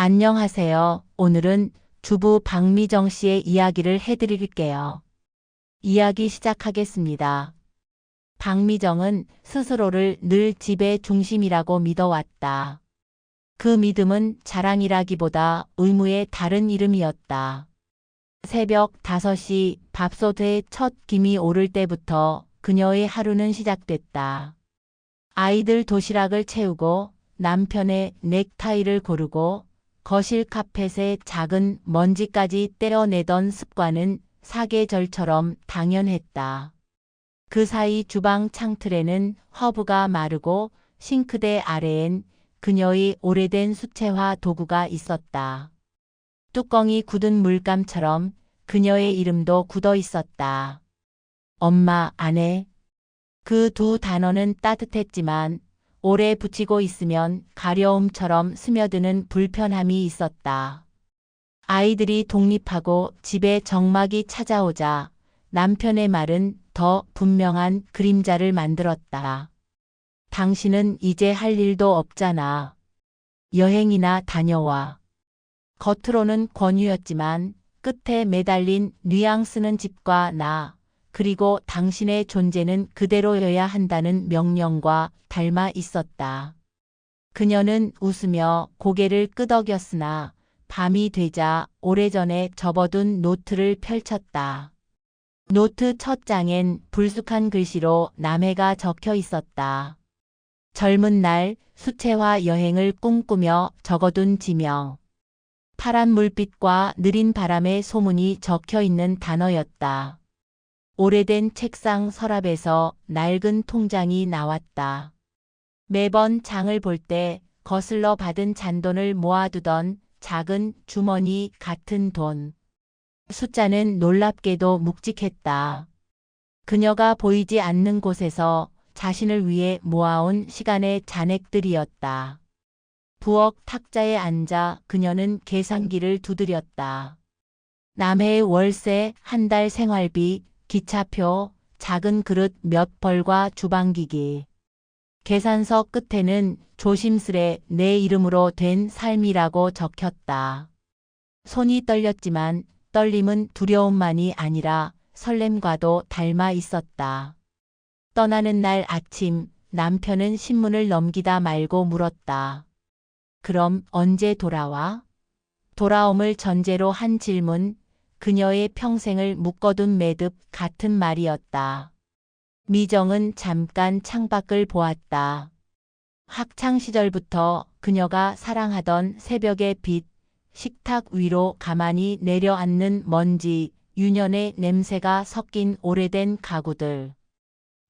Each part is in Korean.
안녕하세요. 오늘은 주부 박미정 씨의 이야기를 해드릴게요. 이야기 시작하겠습니다. 박미정은 스스로를 늘 집의 중심이라고 믿어왔다. 그 믿음은 자랑이라기보다 의무의 다른 이름이었다. 새벽 5시 밥솥에 첫 김이 오를 때부터 그녀의 하루는 시작됐다. 아이들 도시락을 채우고 남편의 넥타이를 고르고 거실 카펫에 작은 먼지까지 떼어내던 습관은 사계절처럼 당연했다. 그 사이 주방 창틀에는 허브가 마르고 싱크대 아래엔 그녀의 오래된 수채화 도구가 있었다. 뚜껑이 굳은 물감처럼 그녀의 이름도 굳어 있었다. 엄마, 아내. 그 두 단어는 따뜻했지만 오래 붙이고 있으면 가려움처럼 스며드는 불편함이 있었다. 아이들이 독립하고 집에 적막이 찾아오자 남편의 말은 더 분명한 그림자를 만들었다. 당신은 이제 할 일도 없잖아. 여행이나 다녀와. 겉으로는 권유였지만 끝에 매달린 뉘앙스는 집과 나, 그리고 당신의 존재는 그대로여야 한다는 명령과 닮아 있었다. 그녀는 웃으며 고개를 끄덕였으나 밤이 되자 오래전에 접어둔 노트를 펼쳤다. 노트 첫 장엔 불쑥한 글씨로 남해가 적혀 있었다. 젊은 날 수채화 여행을 꿈꾸며 적어둔 지명. 파란 물빛과 느린 바람의 소문이 적혀 있는 단어였다. 오래된 책상 서랍에서 낡은 통장이 나왔다. 매번 장을 볼 때 거슬러 받은 잔돈을 모아두던 작은 주머니 같은 돈. 숫자는 놀랍게도 묵직했다. 그녀가 보이지 않는 곳에서 자신을 위해 모아온 시간의 잔액들이었다. 부엌 탁자에 앉아 그녀는 계산기를 두드렸다. 남해의 월세, 한 달 생활비, 기차표, 작은 그릇 몇 벌과 주방기기. 계산서 끝에는 조심스레 내 이름으로 된 삶이라고 적혔다. 손이 떨렸지만 떨림은 두려움만이 아니라 설렘과도 닮아 있었다. 떠나는 날 아침 남편은 신문을 넘기다 말고 물었다. 그럼 언제 돌아와? 돌아옴을 전제로 한 질문, 그녀의 평생을 묶어둔 매듭 같은 말이었다. 미정은 잠깐 창밖을 보았다. 학창시절부터 그녀가 사랑하던 새벽의 빛, 식탁 위로 가만히 내려앉는 먼지, 유년의 냄새가 섞인 오래된 가구들.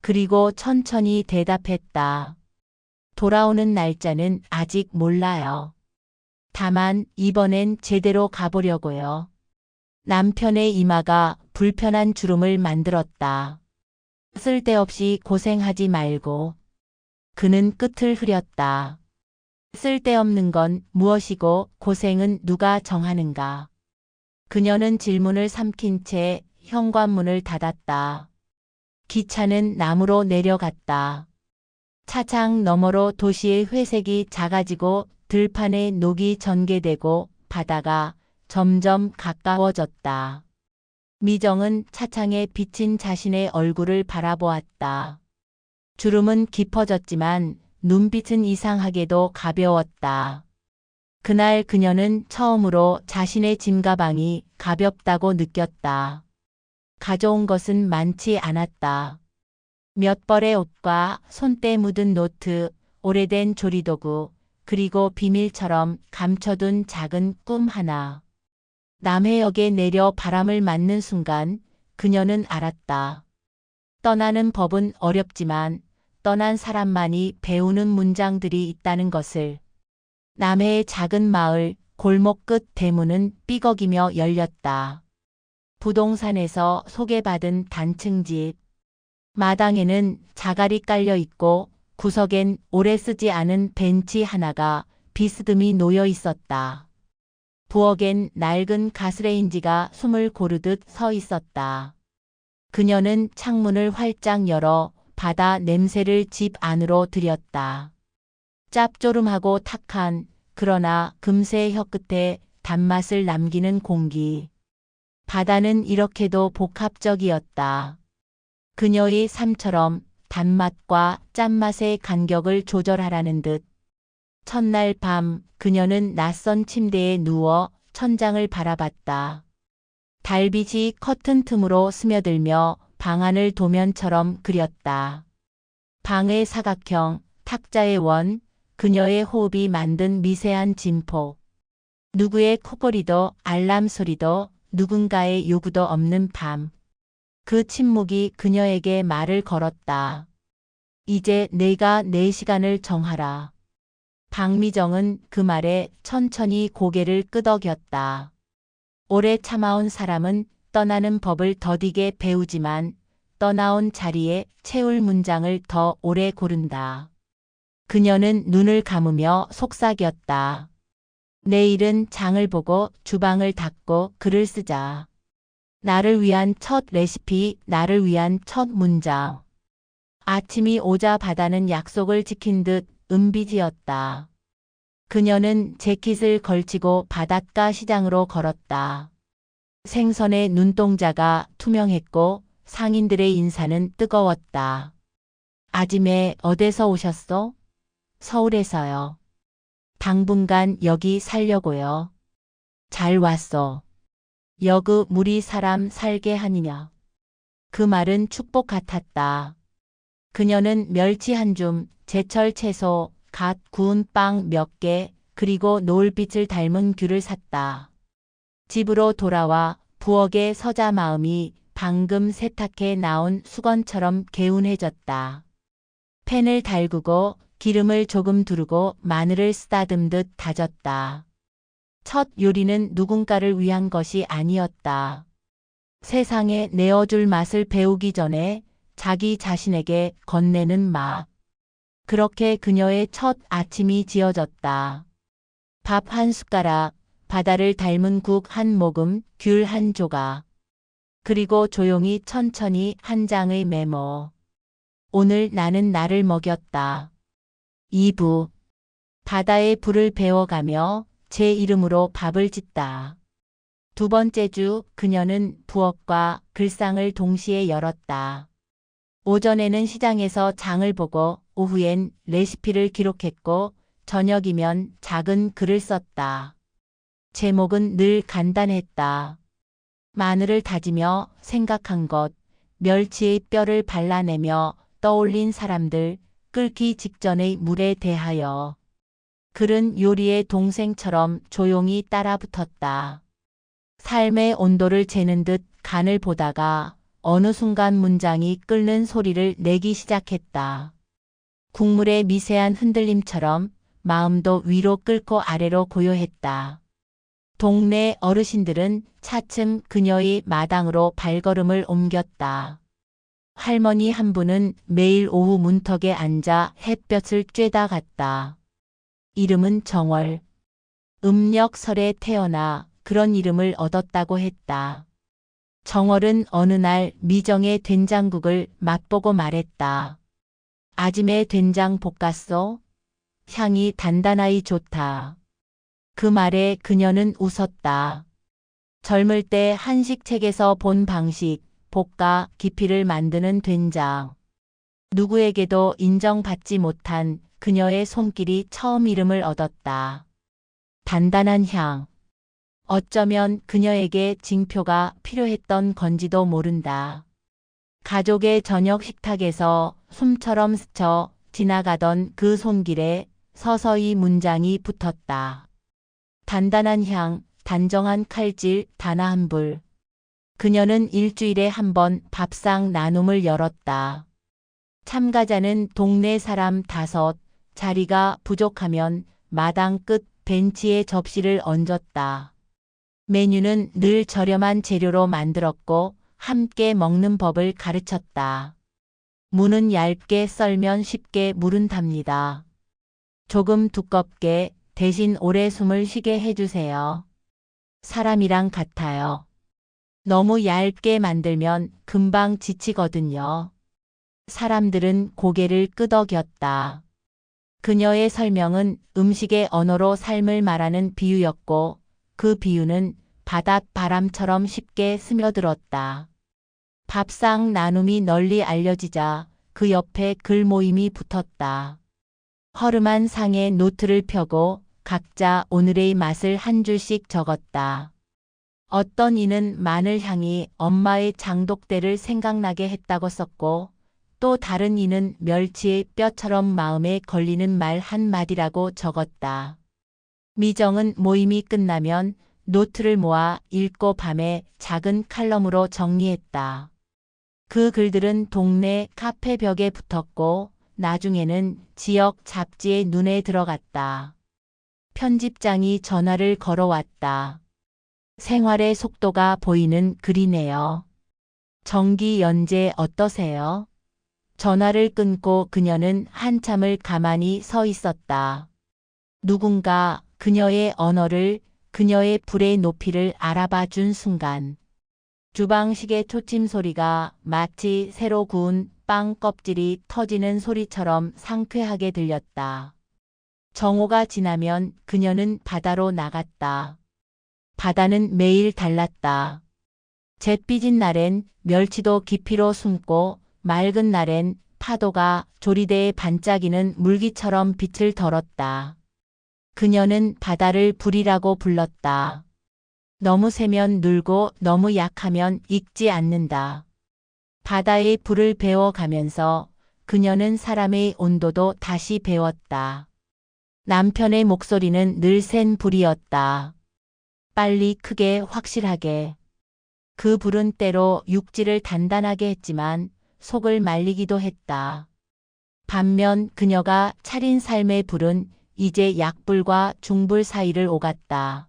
그리고 천천히 대답했다. 돌아오는 날짜는 아직 몰라요. 다만 이번엔 제대로 가보려고요. 남편의 이마가 불편한 주름을 만들었다. 쓸데없이 고생하지 말고. 그는 끝을 흐렸다. 쓸데없는 건 무엇이고 고생은 누가 정하는가. 그녀는 질문을 삼킨 채 현관문을 닫았다. 기차는 남으로 내려갔다. 차창 너머로 도시의 회색이 작아지고 들판에 녹이 전개되고 바다가 점점 가까워졌다. 미정은 차창에 비친 자신의 얼굴을 바라보았다. 주름은 깊어졌지만 눈빛은 이상하게도 가벼웠다. 그날 그녀는 처음으로 자신의 짐가방이 가볍다고 느꼈다. 가져온 것은 많지 않았다. 몇 벌의 옷과 손때 묻은 노트, 오래된 조리도구, 그리고 비밀처럼 감춰둔 작은 꿈 하나. 남해역에 내려 바람을 맞는 순간 그녀는 알았다. 떠나는 법은 어렵지만 떠난 사람만이 배우는 문장들이 있다는 것을. 남해의 작은 마을 골목 끝 대문은 삐걱이며 열렸다. 부동산에서 소개받은 단층집. 마당에는 자갈이 깔려 있고 구석엔 오래 쓰지 않은 벤치 하나가 비스듬히 놓여 있었다. 부엌엔 낡은 가스레인지가 숨을 고르듯 서 있었다. 그녀는 창문을 활짝 열어 바다 냄새를 집 안으로 들였다. 짭조름하고 탁한 그러나 금세 혀끝에 단맛을 남기는 공기. 바다는 이렇게도 복합적이었다. 그녀의 삶처럼 단맛과 짠맛의 간격을 조절하라는 듯. 첫날 밤 그녀는 낯선 침대에 누워 천장을 바라봤다. 달빛이 커튼 틈으로 스며들며 방안을 도면처럼 그렸다. 방의 사각형, 탁자의 원, 그녀의 호흡이 만든 미세한 진폭. 누구의 코골이도 알람 소리도 누군가의 요구도 없는 밤. 그 침묵이 그녀에게 말을 걸었다. 이제 내가 내 시간을 정하라. 박미정은 그 말에 천천히 고개를 끄덕였다. 오래 참아온 사람은 떠나는 법을 더디게 배우지만 떠나온 자리에 채울 문장을 더 오래 고른다. 그녀는 눈을 감으며 속삭였다. 내일은 장을 보고 주방을 닦고 글을 쓰자. 나를 위한 첫 레시피, 나를 위한 첫 문장. 아침이 오자 바다는 약속을 지킨 듯 은비지었다. 그녀는 재킷을 걸치고 바닷가 시장으로 걸었다. 생선의 눈동자가 투명했고 상인들의 인사는 뜨거웠다. 아지매 어디서 오셨어? 서울에서요. 당분간 여기 살려고요. 잘 왔어. 여그 물이 사람 살게 하니냐. 그 말은 축복 같았다. 그녀는 멸치 한 줌, 제철 채소, 갓 구운 빵 몇 개, 그리고 노을빛을 닮은 귤을 샀다. 집으로 돌아와 부엌에 서자 마음이 방금 세탁해 나온 수건처럼 개운해졌다. 팬을 달구고 기름을 조금 두르고 마늘을 쓰다듬듯 다졌다. 첫 요리는 누군가를 위한 것이 아니었다. 세상에 내어줄 맛을 배우기 전에 자기 자신에게 건네는 맛. 그렇게 그녀의 첫 아침이 지어졌다. 밥 한 숟가락, 바다를 닮은 국 한 모금, 귤 한 조각. 그리고 조용히 천천히 한 장의 메모. 오늘 나는 나를 먹였다. 2부. 바다의 불을 배워가며 제 이름으로 밥을 짓다. 두 번째 주 그녀는 부엌과 글상을 동시에 열었다. 오전에는 시장에서 장을 보고 오후엔 레시피를 기록했고 저녁이면 작은 글을 썼다. 제목은 늘 간단했다. 마늘을 다지며 생각한 것, 멸치의 뼈를 발라내며 떠올린 사람들, 끓기 직전의 물에 대하여. 글은 요리의 동생처럼 조용히 따라붙었다. 삶의 온도를 재는 듯 간을 보다가 어느 순간 문장이 끓는 소리를 내기 시작했다. 국물의 미세한 흔들림처럼 마음도 위로 끓고 아래로 고요했다. 동네 어르신들은 차츰 그녀의 마당으로 발걸음을 옮겼다. 할머니 한 분은 매일 오후 문턱에 앉아 햇볕을 쬐다 갔다. 이름은 정월. 음력설에 태어나 그런 이름을 얻었다고 했다. 정월은 어느 날 미정의 된장국을 맛보고 말했다. 아침에 된장 볶았소? 향이 단단하이 좋다. 그 말에 그녀는 웃었다. 젊을 때 한식책에서 본 방식, 볶아 깊이를 만드는 된장. 누구에게도 인정받지 못한 그녀의 손길이 처음 이름을 얻었다. 단단한 향. 어쩌면 그녀에게 징표가 필요했던 건지도 모른다. 가족의 저녁 식탁에서 솜처럼 스쳐 지나가던 그 손길에 서서히 문장이 붙었다. 단단한 향, 단정한 칼질, 단아한 불. 그녀는 일주일에 한 번 밥상 나눔을 열었다. 참가자는 동네 사람 5, 자리가 부족하면 마당 끝 벤치에 접시를 얹었다. 메뉴는 늘 저렴한 재료로 만들었고 함께 먹는 법을 가르쳤다. 무는 얇게 썰면 쉽게 무른답니다. 조금 두껍게 대신 오래 숨을 쉬게 해주세요. 사람이랑 같아요. 너무 얇게 만들면 금방 지치거든요. 사람들은 고개를 끄덕였다. 그녀의 설명은 음식의 언어로 삶을 말하는 비유였고 그 비유는 바닷바람처럼 쉽게 스며들었다. 밥상 나눔이 널리 알려지자 그 옆에 글 모임이 붙었다. 허름한 상에 노트를 펴고 각자 오늘의 맛을 한 줄씩 적었다. 어떤 이는 마늘 향이 엄마의 장독대를 생각나게 했다고 썼고 또 다른 이는 멸치의 뼈처럼 마음에 걸리는 말 한마디라고 적었다. 미정은 모임이 끝나면 노트를 모아 읽고 밤에 작은 칼럼으로 정리했다. 그 글들은 동네 카페 벽에 붙었고 나중에는 지역 잡지에 눈에 들어갔다. 편집장이 전화를 걸어왔다. 생활의 속도가 보이는 글이네요. 정기 연재 어떠세요? 전화를 끊고 그녀는 한참을 가만히 서 있었다. 누군가 그녀의 언어를, 그녀의 불의 높이를 알아봐 준 순간 주방식의 초침 소리가 마치 새로 구운 빵 껍질이 터지는 소리처럼 상쾌하게 들렸다. 정오가 지나면 그녀는 바다로 나갔다. 바다는 매일 달랐다. 잿빚인 날엔 멸치도 깊이로 숨고 맑은 날엔 파도가 조리대에 반짝이는 물기처럼 빛을 덜었다. 그녀는 바다를 불이라고 불렀다. 너무 세면 눌고 너무 약하면 익지 않는다. 바다의 불을 배워가면서 그녀는 사람의 온도도 다시 배웠다. 남편의 목소리는 늘 센 불이었다. 빨리 크게 확실하게. 그 불은 때로 육지를 단단하게 했지만 속을 말리기도 했다. 반면 그녀가 차린 삶의 불은 이제 약불과 중불 사이를 오갔다.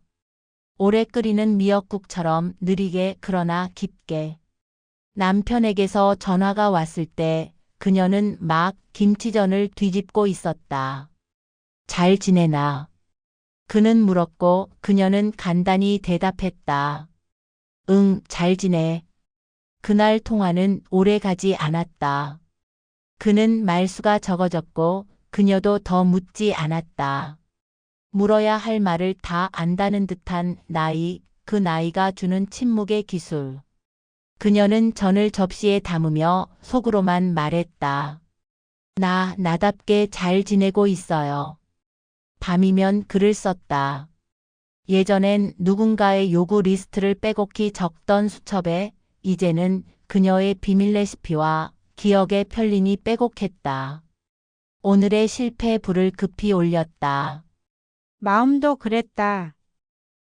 오래 끓이는 미역국처럼 느리게 그러나 깊게. 남편에게서 전화가 왔을 때 그녀는 막 김치전을 뒤집고 있었다. 잘 지내나? 그는 물었고 그녀는 간단히 대답했다. 응, 잘 지내. 그날 통화는 오래 가지 않았다. 그는 말수가 적어졌고 그녀도 더 묻지 않았다. 물어야 할 말을 다 안다는 듯한 나이, 그 나이가 주는 침묵의 기술. 그녀는 전을 접시에 담으며 속으로만 말했다. 나답게 잘 지내고 있어요. 밤이면 글을 썼다. 예전엔 누군가의 요구 리스트를 빼곡히 적던 수첩에 이제는 그녀의 비밀 레시피와 기억의 편린이 빼곡했다. 오늘의 실패 불을 급히 올렸다. 마음도 그랬다.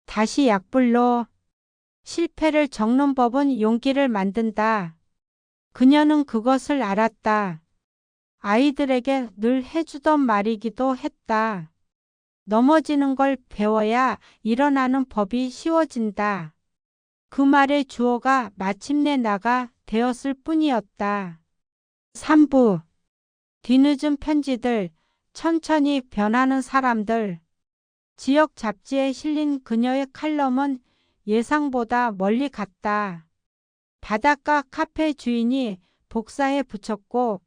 다시 약불로. 실패를 적는 법은 용기를 만든다. 그녀는 그것을 알았다. 아이들에게 늘 해주던 말이기도 했다. 넘어지는 걸 배워야 일어나는 법이 쉬워진다. 그 말의 주어가 마침내 나가 되었을 뿐이었다. 3부. 뒤늦은 편지들, 천천히 변하는 사람들. 지역 잡지에 실린 그녀의 칼럼은 예상보다 멀리 갔다. 바닷가 카페 주인이 복사해 붙였고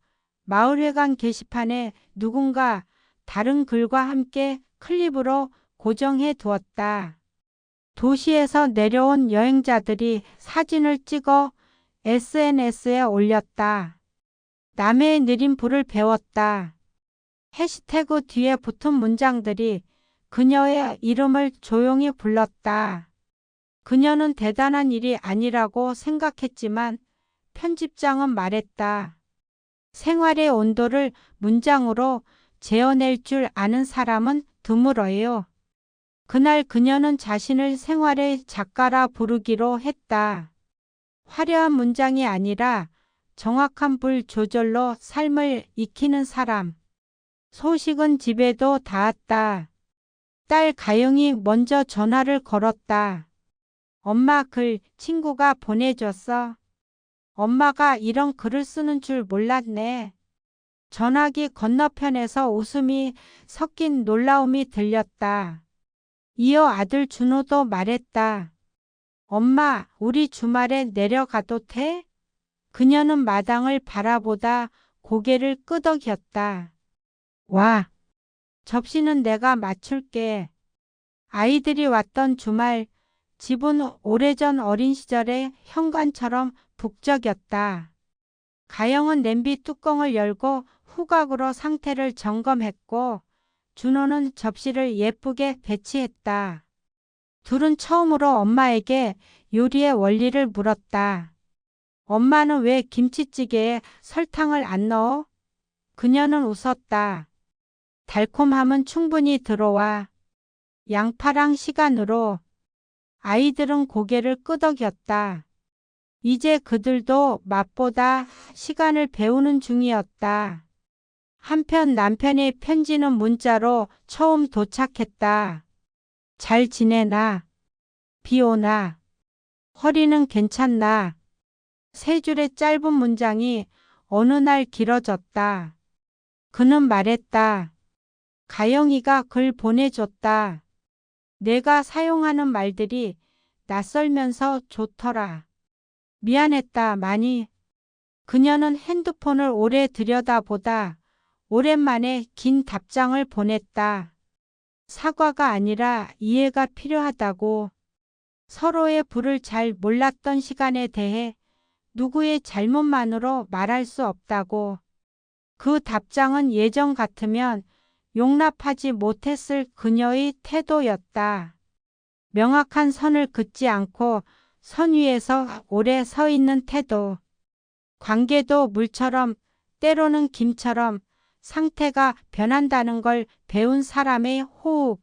마을회관 게시판에 누군가 다른 글과 함께 클립으로 고정해 두었다. 도시에서 내려온 여행자들이 사진을 찍어 SNS에 올렸다. 남해의 느린 불을 배웠다. 해시태그 뒤에 붙은 문장들이 그녀의 이름을 조용히 불렀다. 그녀는 대단한 일이 아니라고 생각했지만 편집장은 말했다. 생활의 온도를 문장으로 재어낼 줄 아는 사람은 드물어요. 그날 그녀는 자신을 생활의 작가라 부르기로 했다. 화려한 문장이 아니라 정확한 불 조절로 삶을 익히는 사람. 소식은 집에도 닿았다. 딸 가영이 먼저 전화를 걸었다. 엄마 글 친구가 보내줬어. 엄마가 이런 글을 쓰는 줄 몰랐네. 전화기 건너편에서 웃음이 섞인 놀라움이 들렸다. 이어 아들 준호도 말했다. 엄마, 우리 주말에 내려가도 돼? 그녀는 마당을 바라보다 고개를 끄덕였다. 와. 접시는 내가 맞출게. 아이들이 왔던 주말, 집은 오래전 어린 시절의 현관처럼 북적였다. 가영은 냄비 뚜껑을 열고 후각으로 상태를 점검했고, 준호는 접시를 예쁘게 배치했다. 둘은 처음으로 엄마에게 요리의 원리를 물었다. 엄마는 왜 김치찌개에 설탕을 안 넣어? 그녀는 웃었다. 달콤함은 충분히 들어와. 양파랑 시간으로. 아이들은 고개를 끄덕였다. 이제 그들도 맛보다 시간을 배우는 중이었다. 한편 남편의 편지는 문자로 처음 도착했다. 잘 지내나? 비 오나? 허리는 괜찮나? 세 줄의 짧은 문장이 어느 날 길어졌다. 그는 말했다. 가영이가 글 보내줬다. 내가 사용하는 말들이 낯설면서 좋더라. 미안했다, 많이. 그녀는 핸드폰을 오래 들여다보다 오랜만에 긴 답장을 보냈다. 사과가 아니라 이해가 필요하다고. 서로의 불을 잘 몰랐던 시간에 대해 누구의 잘못만으로 말할 수 없다고. 그 답장은 예전 같으면 용납하지 못했을 그녀의 태도였다. 명확한 선을 긋지 않고 선 위에서 오래 서 있는 태도. 관계도 물처럼 때로는 김처럼 상태가 변한다는 걸 배운 사람의 호흡.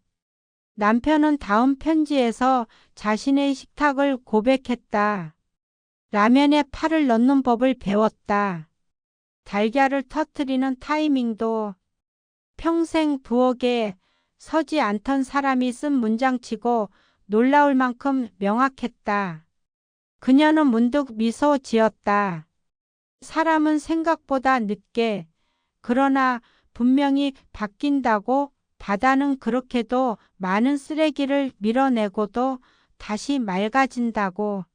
남편은 다음 편지에서 자신의 식탁을 고백했다. 라면에 파를 넣는 법을 배웠다. 달걀을 터뜨리는 타이밍도. 평생 부엌에 서지 않던 사람이 쓴 문장치고 놀라울 만큼 명확했다. 그녀는 문득 미소 지었다. 사람은 생각보다 늦게, 그러나 분명히 바뀐다고. 바다는 그렇게도 많은 쓰레기를 밀어내고도 다시 맑아진다고.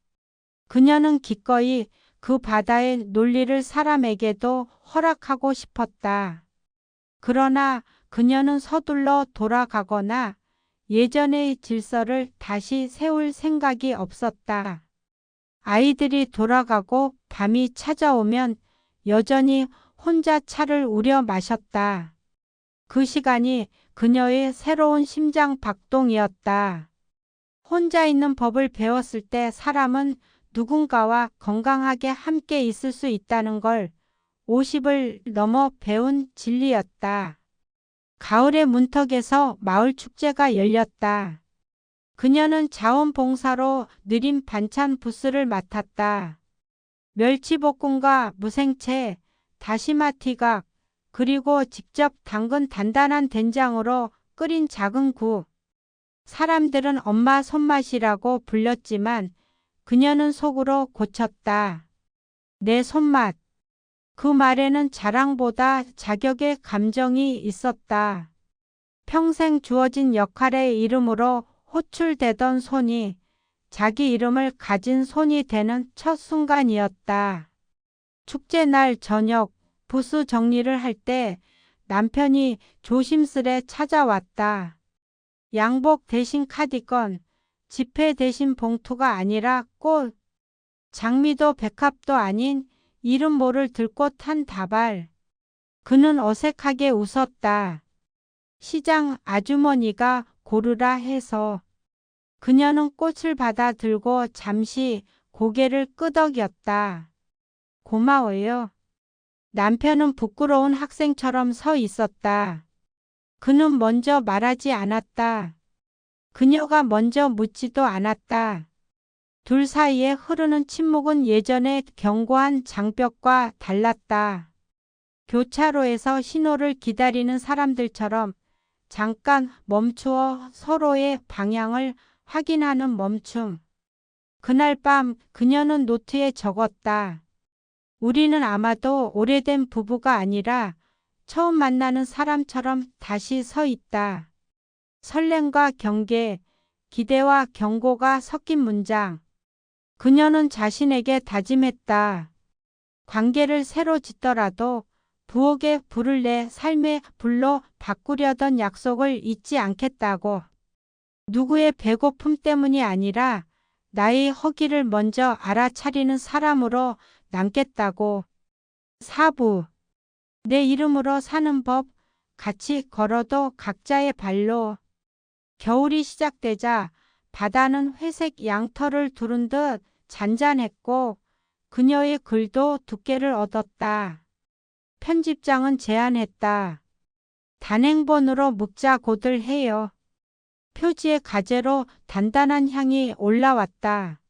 그녀는 기꺼이 그 바다의 논리를 사람에게도 허락하고 싶었다. 그러나 그녀는 서둘러 돌아가거나 예전의 질서를 다시 세울 생각이 없었다. 아이들이 돌아가고 밤이 찾아오면 여전히 혼자 차를 우려 마셨다. 그 시간이 그녀의 새로운 심장 박동이었다. 혼자 있는 법을 배웠을 때 사람은 누군가와 건강하게 함께 있을 수 있다는 걸 50을 넘어 배운 진리였다. 가을의 문턱에서 마을 축제가 열렸다. 그녀는 자원봉사로 느린 반찬 부스를 맡았다. 멸치볶음과 무생채, 다시마 티각, 그리고 직접 담근 단단한 된장으로 끓인 작은 국. 사람들은 엄마 손맛이라고 불렸지만 그녀는 속으로 고쳤다. 내 손맛. 그 말에는 자랑보다 자격의 감정이 있었다. 평생 주어진 역할의 이름으로 호출되던 손이 자기 이름을 가진 손이 되는 첫 순간이었다. 축제날 저녁 부스 정리를 할 때 남편이 조심스레 찾아왔다. 양복 대신 카디건, 지폐 대신 봉투가 아니라 꽃, 장미도 백합도 아닌 이름 모를 들꽃 한 다발. 그는 어색하게 웃었다. 시장 아주머니가 고르라 해서. 그녀는 꽃을 받아 들고 잠시 고개를 끄덕였다. 고마워요. 남편은 부끄러운 학생처럼 서 있었다. 그는 먼저 말하지 않았다. 그녀가 먼저 묻지도 않았다. 둘 사이에 흐르는 침묵은 예전의 견고한 장벽과 달랐다. 교차로에서 신호를 기다리는 사람들처럼 잠깐 멈추어 서로의 방향을 확인하는 멈춤. 그날 밤 그녀는 노트에 적었다. 우리는 아마도 오래된 부부가 아니라 처음 만나는 사람처럼 다시 서 있다. 설렘과 경계, 기대와 경고가 섞인 문장. 그녀는 자신에게 다짐했다. 관계를 새로 짓더라도 부엌에 불을 내 삶의 불로 바꾸려던 약속을 잊지 않겠다고. 누구의 배고픔 때문이 아니라 나의 허기를 먼저 알아차리는 사람으로 남겠다고. 4부. 내 이름으로 사는 법. 같이 걸어도 각자의 발로. 겨울이 시작되자 바다는 회색 양털을 두른 듯 잔잔했고 그녀의 글도 두께를 얻었다. 편집장은 제안했다. 단행본으로 묵자고들 해요. 표지의 가재로 단단한 향이 올라왔다.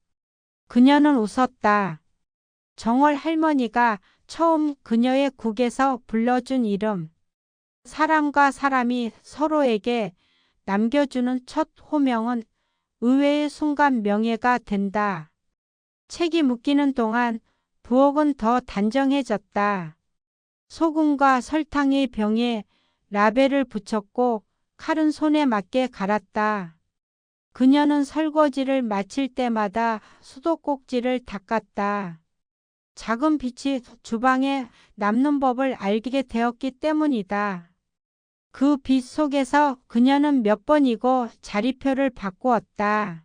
그녀는 웃었다. 정월 할머니가 처음 그녀의 국에서 불러준 이름. 사람과 사람이 서로에게 남겨주는 첫 호명은 의외의 순간 명예가 된다. 책이 묶이는 동안 부엌은 더 단정해졌다. 소금과 설탕의 병에 라벨을 붙였고 칼은 손에 맞게 갈았다. 그녀는 설거지를 마칠 때마다 수도꼭지를 닦았다. 작은 빛이 주방에 남는 법을 알게 되었기 때문이다. 그 빛 속에서 그녀는 몇 번이고 자리표를 바꾸었다.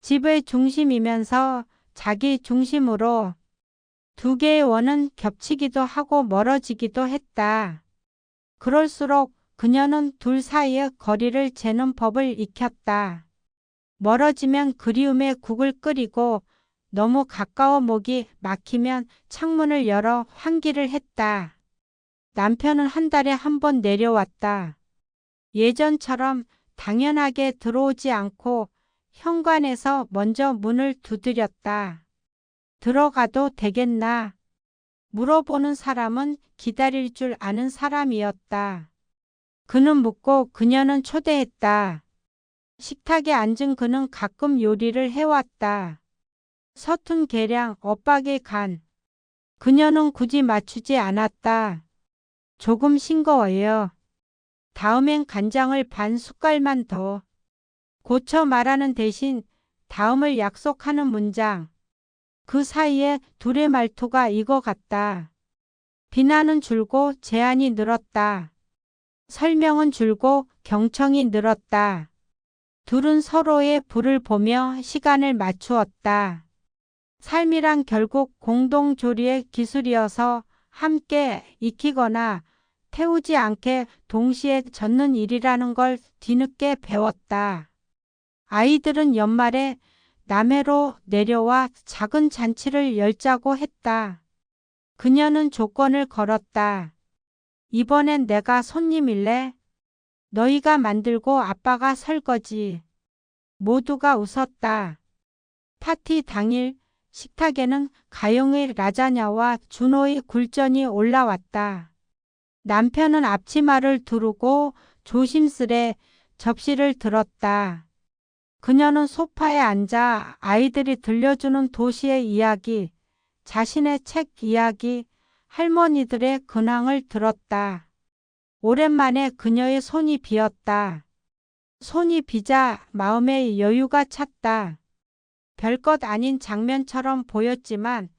집의 중심이면서 자기 중심으로. 두 개의 원은 겹치기도 하고 멀어지기도 했다. 그럴수록 그녀는 둘 사이의 거리를 재는 법을 익혔다. 멀어지면 그리움의 국을 끓이고 너무 가까워 목이 막히면 창문을 열어 환기를 했다. 남편은 한 달에 한 번 내려왔다. 예전처럼 당연하게 들어오지 않고 현관에서 먼저 문을 두드렸다. 들어가도 되겠나? 물어보는 사람은 기다릴 줄 아는 사람이었다. 그는 묻고 그녀는 초대했다. 식탁에 앉은 그는 가끔 요리를 해왔다. 서툰 계량, 엇박의 간. 그녀는 굳이 맞추지 않았다. 조금 싱거워요. 다음엔 간장을 반 숟갈만 더. 고쳐 말하는 대신 다음을 약속하는 문장. 그 사이에 둘의 말투가 익어갔다. 비난은 줄고 제안이 늘었다. 설명은 줄고 경청이 늘었다. 둘은 서로의 불을 보며 시간을 맞추었다. 삶이란 결국 공동조리의 기술이어서 함께 익히거나 태우지 않게 동시에 젓는 일이라는 걸 뒤늦게 배웠다. 아이들은 연말에 남해로 내려와 작은 잔치를 열자고 했다. 그녀는 조건을 걸었다. 이번엔 내가 손님일래? 너희가 만들고 아빠가 설거지. 모두가 웃었다. 파티 당일 식탁에는 가영의 라자냐와 준호의 굴전이 올라왔다. 남편은 앞치마를 두르고 조심스레 접시를 들었다. 그녀는 소파에 앉아 아이들이 들려주는 도시의 이야기, 자신의 책 이야기, 할머니들의 근황을 들었다. 오랜만에 그녀의 손이 비었다. 손이 비자 마음에 여유가 찼다. 별것 아닌 장면처럼 보였지만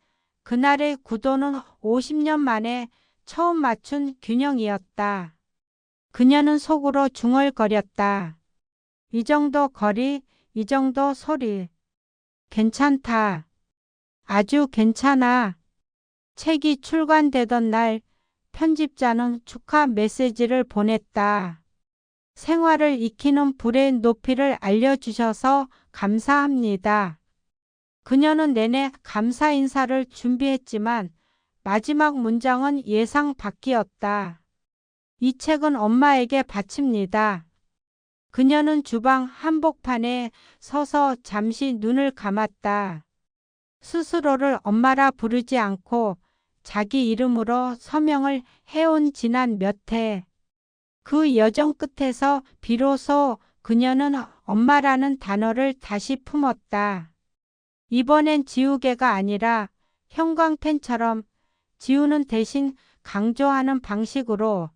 그날의 구도는 50년 만에 처음 맞춘 균형이었다. 그녀는 속으로 중얼거렸다. 이 정도 거리, 이 정도 소리. 괜찮다. 아주 괜찮아. 책이 출간되던 날 편집자는 축하 메시지를 보냈다. 생활을 익히는 불의 높이를 알려주셔서 감사합니다. 그녀는 내내 감사 인사를 준비했지만 마지막 문장은 예상 밖이었다. 이 책은 엄마에게 바칩니다. 그녀는 주방 한복판에 서서 잠시 눈을 감았다. 스스로를 엄마라 부르지 않고 자기 이름으로 서명을 해온 지난 몇 해. 그 여정 끝에서 비로소 그녀는 엄마라는 단어를 다시 품었다. 이번엔 지우개가 아니라 형광펜처럼 지우는 대신 강조하는 방식으로.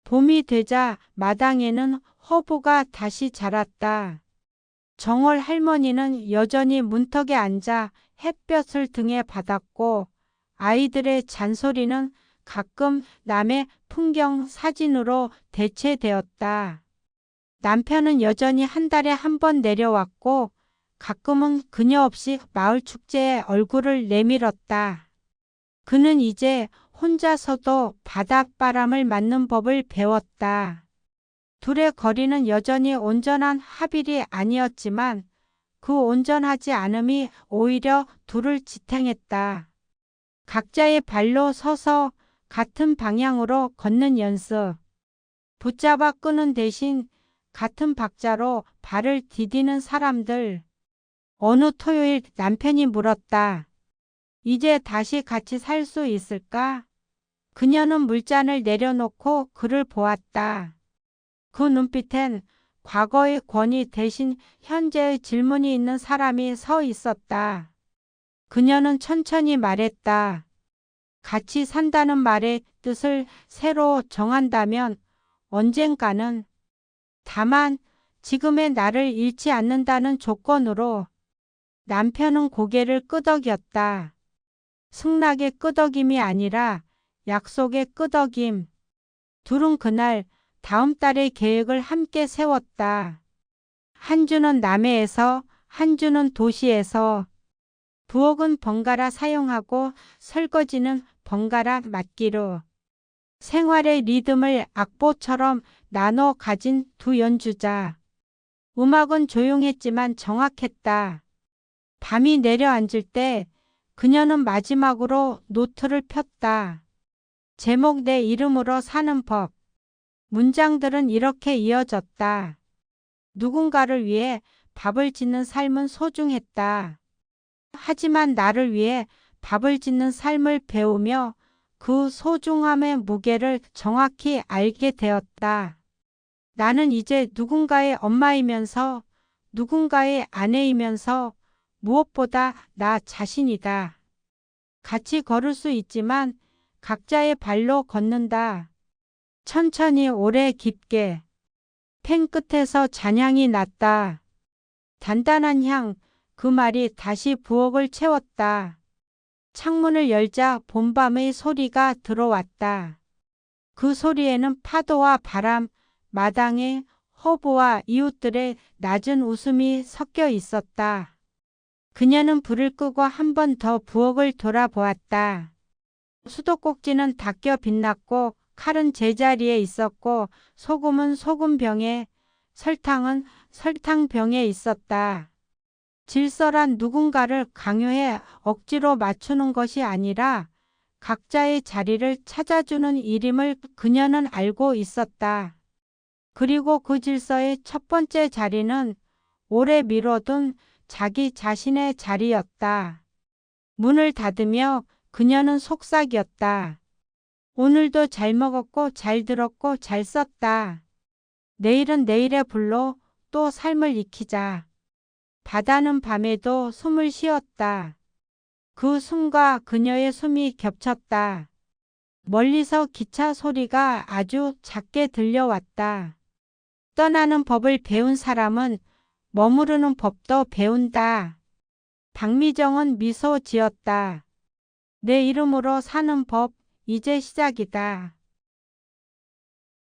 봄이 되자 마당에는 허브가 다시 자랐다. 정월 할머니는 여전히 문턱에 앉아 햇볕을 등에 받았고 아이들의 잔소리는 가끔 남의 풍경 사진으로 대체되었다. 남편은 여전히 한 달에 한 번 내려왔고 가끔은 그녀 없이 마을 축제에 얼굴을 내밀었다. 그는 이제 혼자서도 바닷바람을 맞는 법을 배웠다. 둘의 거리는 여전히 온전한 합일이 아니었지만 그 온전하지 않음이 오히려 둘을 지탱했다. 각자의 발로 서서 같은 방향으로 걷는 연습. 붙잡아 끄는 대신 같은 박자로 발을 디디는 사람들. 어느 토요일 남편이 물었다. 이제 다시 같이 살 수 있을까? 그녀는 물잔을 내려놓고 그를 보았다. 그 눈빛엔 과거의 권위 대신 현재의 질문이 있는 사람이 서 있었다. 그녀는 천천히 말했다. 같이 산다는 말의 뜻을 새로 정한다면 언젠가는, 다만 지금의 나를 잃지 않는다는 조건으로. 남편은 고개를 끄덕였다. 승낙의 끄덕임이 아니라 약속의 끄덕임. 둘은 그날 다음 달의 계획을 함께 세웠다. 한 주는 남해에서, 한 주는 도시에서. 부엌은 번갈아 사용하고 설거지는 번갈아 맡기로. 생활의 리듬을 악보처럼 나눠 가진 두 연주자. 음악은 조용했지만 정확했다. 밤이 내려앉을 때 그녀는 마지막으로 노트를 폈다. 제목 내 이름으로 사는 법. 문장들은 이렇게 이어졌다. 누군가를 위해 밥을 짓는 삶은 소중했다. 하지만 나를 위해 밥을 짓는 삶을 배우며 그 소중함의 무게를 정확히 알게 되었다. 나는 이제 누군가의 엄마이면서 누군가의 아내이면서 무엇보다 나 자신이다. 같이 걸을 수 있지만 각자의 발로 걷는다. 천천히 오래 깊게. 펜 끝에서 잔향이 났다. 단단한 향, 그 말이 다시 부엌을 채웠다. 창문을 열자 봄밤의 소리가 들어왔다. 그 소리에는 파도와 바람, 마당의 허브와 이웃들의 낮은 웃음이 섞여 있었다. 그녀는 불을 끄고 한 번 더 부엌을 돌아보았다. 수도꼭지는 닦여 빛났고 칼은 제자리에 있었고 소금은 소금병에, 설탕은 설탕병에 있었다. 질서란 누군가를 강요해 억지로 맞추는 것이 아니라 각자의 자리를 찾아주는 일임을 그녀는 알고 있었다. 그리고 그 질서의 첫 번째 자리는 오래 미뤄둔 자기 자신의 자리였다. 문을 닫으며 그녀는 속삭였다. 오늘도 잘 먹었고 잘 들었고 잘 썼다. 내일은 내일의 불로 또 삶을 익히자. 바다는 밤에도 숨을 쉬었다. 그 숨과 그녀의 숨이 겹쳤다. 멀리서 기차 소리가 아주 작게 들려왔다. 떠나는 법을 배운 사람은 머무르는 법도 배운다. 박미정은 미소 지었다. 내 이름으로 사는 법, 이제 시작이다.